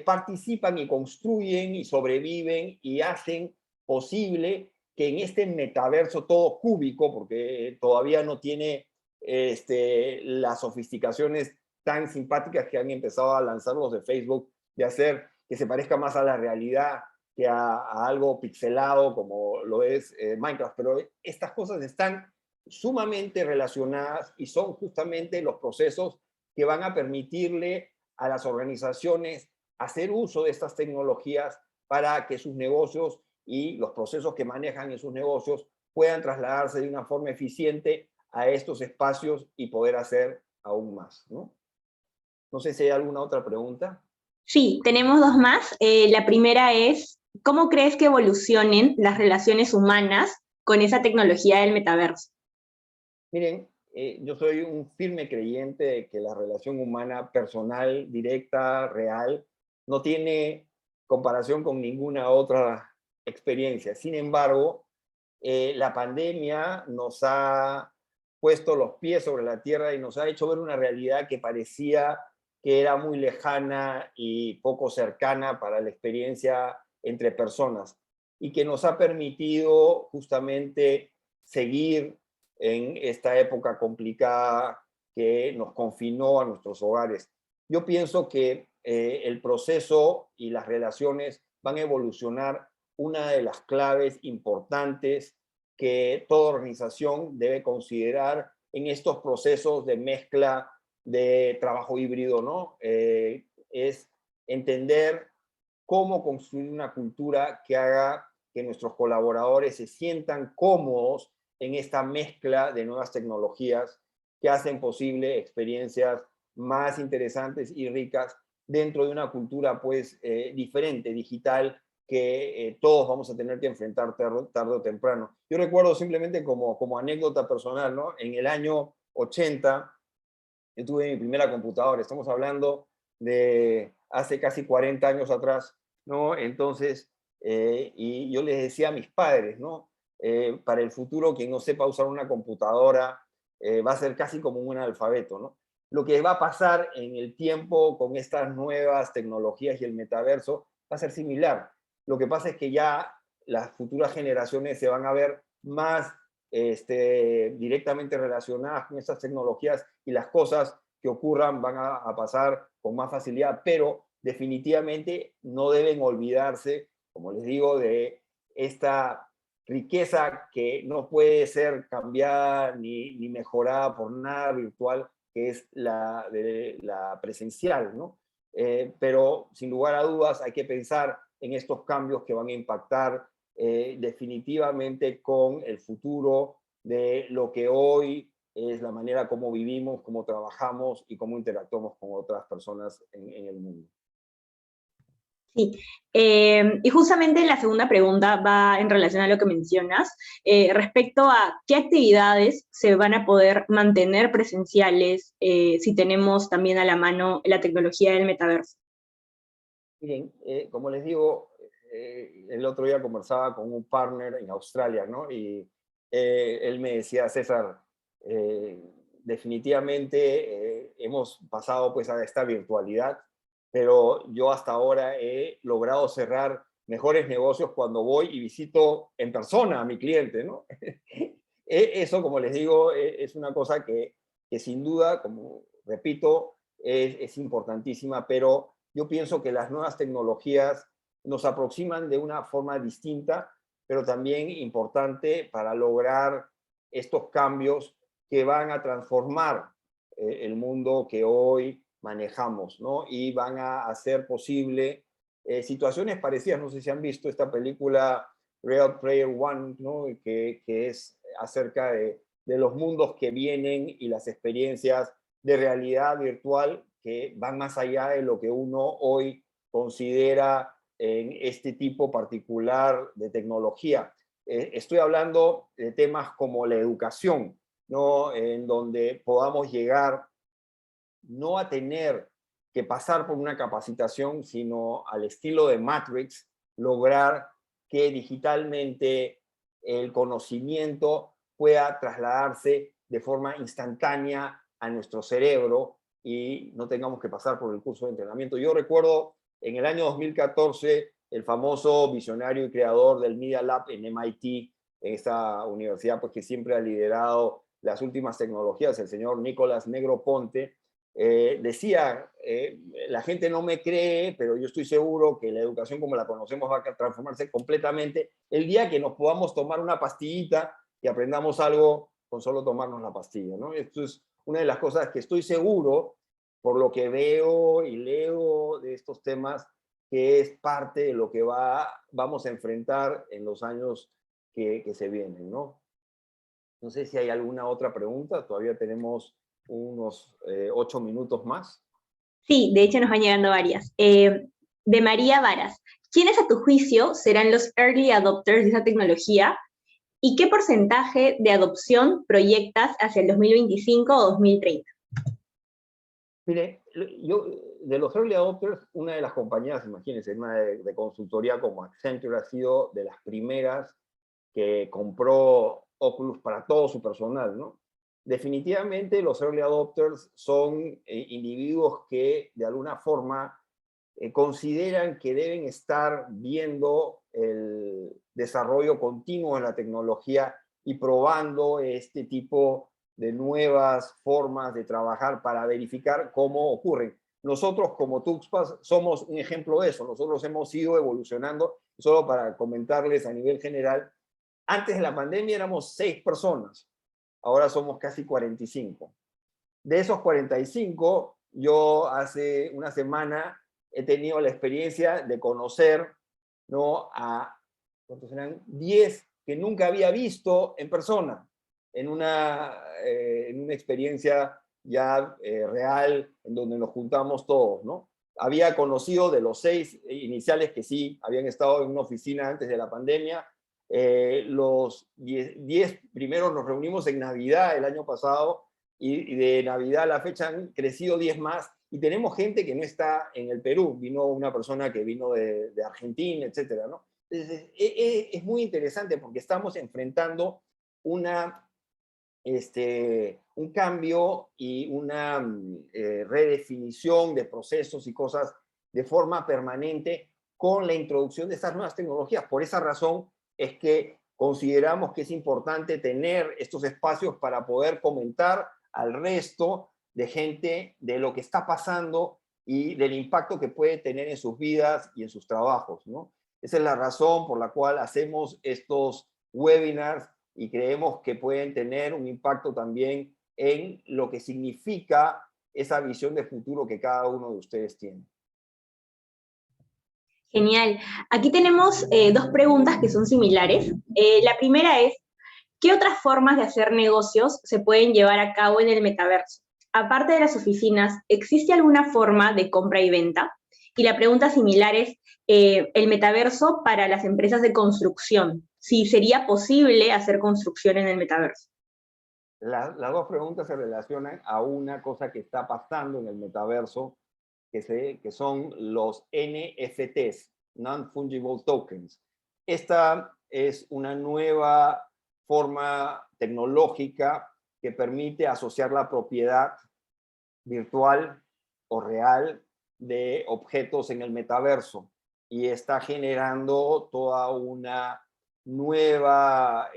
A: participan y construyen y sobreviven y hacen posible que en este metaverso todo cúbico, porque todavía no tiene las sofisticaciones tan simpáticas que han empezado a lanzar los de Facebook, de hacer que se parezca más a la realidad que a algo pixelado como lo es Minecraft. Pero estas cosas están sumamente relacionadas y son justamente los procesos que van a permitirle a las organizaciones hacer uso de estas tecnologías para que sus negocios y los procesos que manejan en sus negocios puedan trasladarse de una forma eficiente a estos espacios y poder hacer aún más, ¿no? No sé si hay alguna otra pregunta.
G: Sí, tenemos dos más. La primera es, ¿cómo crees que evolucionen las relaciones humanas con esa tecnología del metaverso?
A: Miren, yo soy un firme creyente de que la relación humana personal, directa, real, no tiene comparación con ninguna otra experiencia. Sin embargo, la pandemia nos ha puesto los pies sobre la tierra y nos ha hecho ver una realidad que parecía que era muy lejana y poco cercana para la experiencia entre personas, y que nos ha permitido justamente seguir en esta época complicada que nos confinó a nuestros hogares. Yo pienso que el proceso y las relaciones van a evolucionar. Una de las claves importantes que toda organización debe considerar en estos procesos de mezcla de trabajo híbrido, ¿no? Es entender cómo construir una cultura que haga que nuestros colaboradores se sientan cómodos en esta mezcla de nuevas tecnologías que hacen posible experiencias más interesantes y ricas dentro de una cultura pues diferente, digital, que todos vamos a tener que enfrentar tarde o temprano. Yo recuerdo simplemente como anécdota personal, ¿no? En el año 80, yo tuve mi primera computadora, estamos hablando de hace casi 40 años atrás, ¿no? Entonces, y yo les decía a mis padres, ¿no? Para el futuro, quien no sepa usar una computadora va a ser casi como un analfabeto, ¿no? Lo que va a pasar en el tiempo con estas nuevas tecnologías y el metaverso va a ser similar. Lo que pasa es que ya las futuras generaciones se van a ver más directamente relacionadas con estas tecnologías y las cosas que ocurran van a pasar con más facilidad, pero definitivamente no deben olvidarse, como les digo, de esta riqueza que no puede ser cambiada ni mejorada por nada virtual, que es la presencial, ¿no? Pero sin lugar a dudas hay que pensar en estos cambios que van a impactar definitivamente con el futuro de lo que hoy es la manera como vivimos, cómo trabajamos y cómo interactuamos con otras personas en el mundo.
G: Sí, y justamente la segunda pregunta va en relación a lo que mencionas, respecto a qué actividades se van a poder mantener presenciales si tenemos también a la mano la tecnología del metaverso.
A: Miren, como les digo, el otro día conversaba con un partner en Australia, ¿no? Y él me decía, César, definitivamente hemos pasado pues a esta virtualidad, pero yo hasta ahora he logrado cerrar mejores negocios cuando voy y visito en persona a mi cliente, ¿no? Eso, como les digo, es una cosa que sin duda, como repito, es importantísima, pero yo pienso que las nuevas tecnologías nos aproximan de una forma distinta, pero también importante para lograr estos cambios que van a transformar el mundo que hoy manejamos, ¿no? Y van a hacer posible situaciones parecidas. No sé si han visto esta película Real Player One, ¿no? Que es acerca de los mundos que vienen y las experiencias de realidad virtual que van más allá de lo que uno hoy considera en este tipo particular de tecnología. Estoy hablando de temas como la educación, ¿no? En donde podamos llegar no a tener que pasar por una capacitación, sino al estilo de Matrix, lograr que digitalmente el conocimiento pueda trasladarse de forma instantánea a nuestro cerebro y no tengamos que pasar por el curso de entrenamiento. Yo recuerdo en el año 2014 el famoso visionario y creador del Media Lab en MIT, en esta universidad pues, que siempre ha liderado las últimas tecnologías, el señor Nicolás Negroponte, decía, la gente no me cree, pero yo estoy seguro que la educación como la conocemos va a transformarse completamente el día que nos podamos tomar una pastillita y aprendamos algo con solo tomarnos la pastilla, ¿no? Esto es una de las cosas que estoy seguro, por lo que veo y leo de estos temas, que es parte de lo que vamos a enfrentar en los años que se vienen, ¿no? No sé si hay alguna otra pregunta, todavía tenemos unos 8 minutos más.
G: Sí, de hecho nos van llegando varias. De María Varas, ¿quiénes a tu juicio serán los early adopters de esa tecnología? ¿Y qué porcentaje de adopción proyectas hacia el 2025 o 2030?
A: Mire, yo, de los early adopters, una de las compañías, imagínense, una de consultoría como Accenture ha sido de las primeras que compró Oculus para todo su personal, ¿no? Definitivamente los early adopters son individuos que de alguna forma consideran que deben estar viendo el desarrollo continuo de la tecnología y probando este tipo de nuevas formas de trabajar para verificar cómo ocurren. Nosotros como Tuxpas somos un ejemplo de eso. Nosotros hemos ido evolucionando, solo para comentarles a nivel general, antes de la pandemia éramos 6 personas, ahora somos casi 45. De esos 45, yo hace una semana he tenido la experiencia de conocer, ¿no?, a, ¿cuántos eran? 10 que nunca había visto en persona, en una experiencia ya real, en donde nos juntamos todos, ¿no? Había conocido de los 6 iniciales que sí habían estado en una oficina antes de la pandemia. Los 10 primeros nos reunimos en Navidad el año pasado, y de Navidad a la fecha han crecido 10 más, y tenemos gente que no está en el Perú, vino una persona que vino de Argentina, etcétera, ¿no? Entonces, es muy interesante porque estamos enfrentando un cambio y una redefinición de procesos y cosas de forma permanente con la introducción de estas nuevas tecnologías. Por esa razón es que consideramos que es importante tener estos espacios para poder comentar al resto de gente de lo que está pasando y del impacto que puede tener en sus vidas y en sus trabajos, ¿no? Esa es la razón por la cual hacemos estos webinars y creemos que pueden tener un impacto también en lo que significa esa visión de futuro que cada uno de ustedes tiene.
G: Genial. Aquí tenemos 2 preguntas que son similares. La primera es, ¿qué otras formas de hacer negocios se pueden llevar a cabo en el metaverso? Aparte de las oficinas, ¿existe alguna forma de compra y venta? Y la pregunta similar es, el metaverso para las empresas de construcción. Si sería posible hacer construcción en el metaverso.
A: Las 2 preguntas se relacionan a una cosa que está pasando en el metaverso, que son los NFTs, Non-Fungible Tokens. Esta es una nueva forma tecnológica que permite asociar la propiedad virtual o real de objetos en el metaverso, y está generando toda una nueva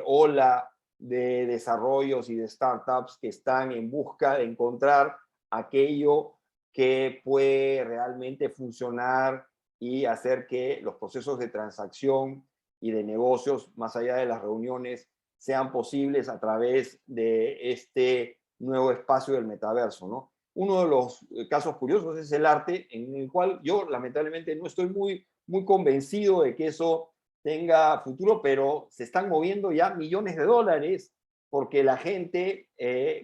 A: ola de desarrollos y de startups que están en busca de encontrar aquello que puede realmente funcionar y hacer que los procesos de transacción y de negocios, más allá de las reuniones, sean posibles a través de este nuevo espacio del metaverso, ¿no? Uno de los casos curiosos es el arte, en el cual yo lamentablemente no estoy muy convencido de que eso tenga futuro, pero se están moviendo ya millones de dólares porque la gente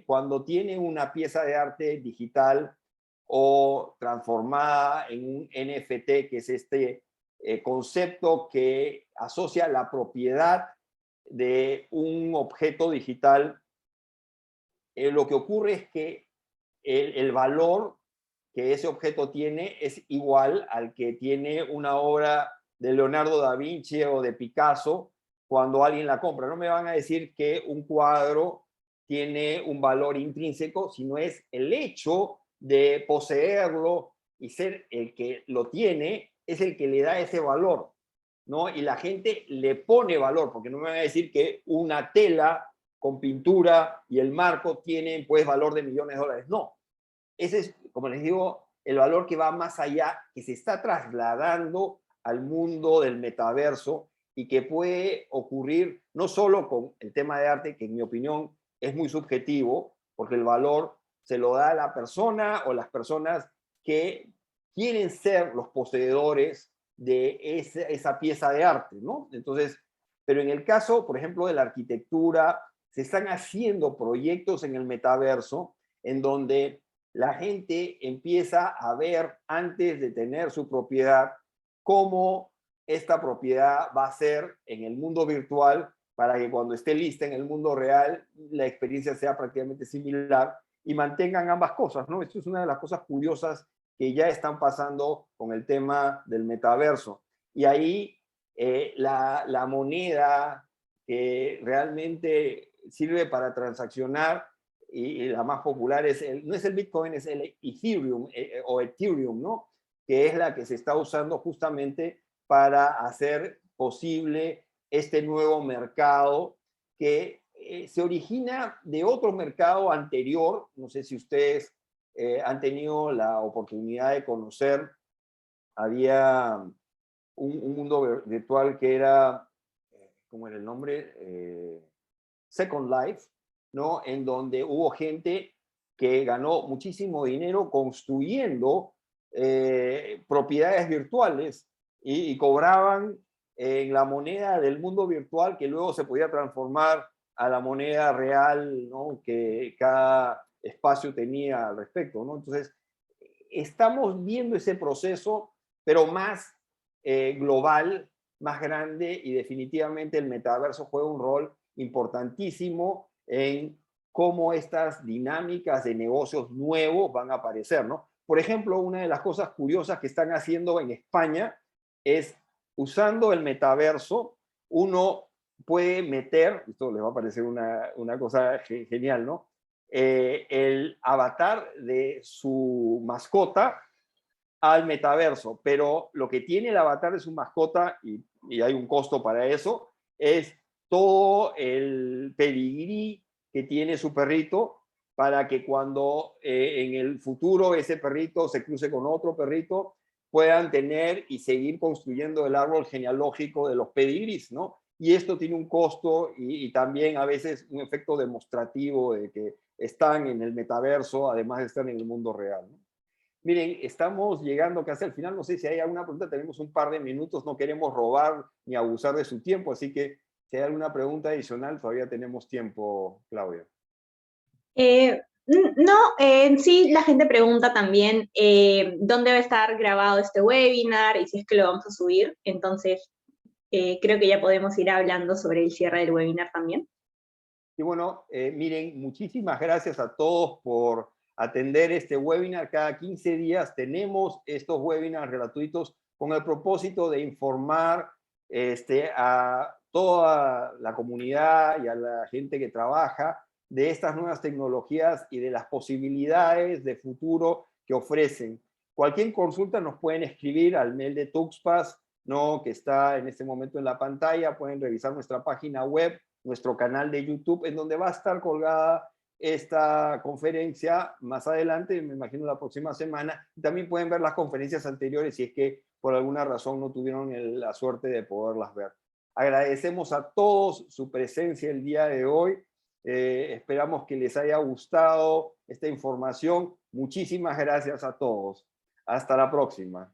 A: cuando tiene una pieza de arte digital o transformada en un NFT, que es este concepto que asocia la propiedad de un objeto digital, lo que ocurre es que el valor que ese objeto tiene es igual al que tiene una obra de Leonardo da Vinci o de Picasso, cuando alguien la compra. No me van a decir que un cuadro tiene un valor intrínseco, sino es el hecho de poseerlo y ser el que lo tiene, es el que le da ese valor, ¿no? Y la gente le pone valor, porque no me van a decir que una tela con pintura y el marco tienen pues valor de millones de dólares. No, ese es, como les digo, el valor que va más allá, que se está trasladando al mundo del metaverso y que puede ocurrir no solo con el tema de arte, que en mi opinión es muy subjetivo, porque el valor se lo da a la persona o las personas que quieren ser los poseedores de esa pieza de arte, ¿no? Entonces, pero en el caso, por ejemplo, de la arquitectura, se están haciendo proyectos en el metaverso en donde la gente empieza a ver antes de tener su propiedad cómo esta propiedad va a ser en el mundo virtual para que cuando esté lista en el mundo real la experiencia sea prácticamente similar y mantengan ambas cosas, ¿no? Esto es una de las cosas curiosas que ya están pasando con el tema del metaverso. Y ahí la moneda que realmente sirve para transaccionar y la más popular es no es el Bitcoin, es el Ethereum o Ethereum, ¿no? Que es la que se está usando justamente para hacer posible este nuevo mercado que se origina de otro mercado anterior. No sé si ustedes han tenido la oportunidad de conocer, había un mundo virtual que era, ¿cómo era el nombre? Second Life, ¿no? En donde hubo gente que ganó muchísimo dinero construyendo propiedades virtuales y cobraban en la moneda del mundo virtual que luego se podía transformar a la moneda real, ¿no? Que cada espacio tenía al respecto, ¿no? Entonces, estamos viendo ese proceso, pero más global, más grande, y definitivamente el metaverso juega un rol importantísimo en cómo estas dinámicas de negocios nuevos van a aparecer, ¿no? Por ejemplo, una de las cosas curiosas que están haciendo en España es, usando el metaverso, uno puede meter, esto les va a parecer una cosa genial, ¿no? El avatar de su mascota al metaverso, pero lo que tiene el avatar de su mascota, y hay un costo para eso, es todo el pedigrí que tiene su perrito para que cuando en el futuro ese perrito se cruce con otro perrito, puedan tener y seguir construyendo el árbol genealógico de los pedigrís, ¿no? Y esto tiene un costo y también a veces un efecto demostrativo de que están en el metaverso, además de estar en el mundo real, ¿no? Miren, estamos llegando casi al final. No sé si hay alguna pregunta. Tenemos un par de minutos. No queremos robar ni abusar de su tiempo. Así que si hay alguna pregunta adicional, todavía tenemos tiempo, Claudia.
G: No, en sí la gente pregunta también dónde va a estar grabado este webinar y si es que lo vamos a subir. Entonces, creo que ya podemos ir hablando sobre el cierre del webinar también.
A: Y bueno, miren, muchísimas gracias a todos por atender este webinar. Cada 15 días tenemos estos webinars gratuitos con el propósito de informar a toda la comunidad y a la gente que trabaja de estas nuevas tecnologías y de las posibilidades de futuro que ofrecen. Cualquier consulta nos pueden escribir al mail de Tuxpas, ¿no? Que está en este momento en la pantalla. Pueden revisar nuestra página web, nuestro canal de YouTube, en donde va a estar colgada esta conferencia más adelante, me imagino la próxima semana. También pueden ver las conferencias anteriores si es que por alguna razón no tuvieron la suerte de poderlas ver. Agradecemos a todos su presencia el día de hoy. Esperamos que les haya gustado esta información. Muchísimas gracias a todos. Hasta la próxima.